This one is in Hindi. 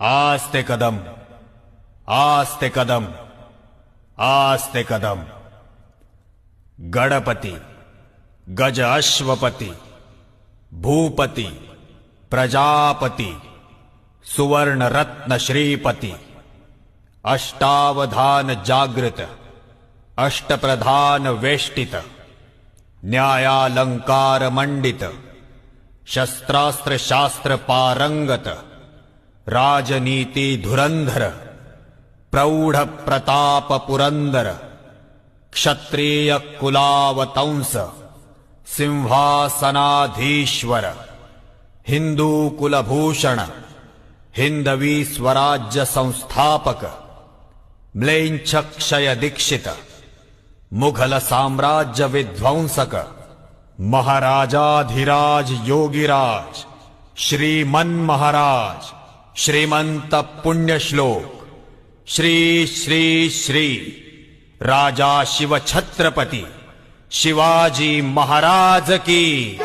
आस्ते कदम, आस्ते कदम, आस्ते कदम। गणपति, गज अश्वपति, भूपति, प्रजापति, सुवर्ण रत्न श्रीपति, अष्टावधान जागृत, अष्टप्रधान वेष्टित, न्यायालंकार मंडित, शस्त्रास्त्र शास्त्र पारंगत, राजनीति धुरंधर, प्रौढ़ प्रताप पुरंदर, क्षत्रिय कुलावतंस, सिंहासनाधीश्वर, हिंदू कुलभूषण, हिंदवी स्वराज्य संस्थापक, म्लेच्छ क्षय दीक्षित, मुघल साम्राज्य विध्वंसक, महाराजाधिराज योगिराज, श्रीमन महाराज, श्रीमंत पुण्यश्लोक, श्री श्री श्री राजा शिव छत्रपति शिवाजी महाराज की।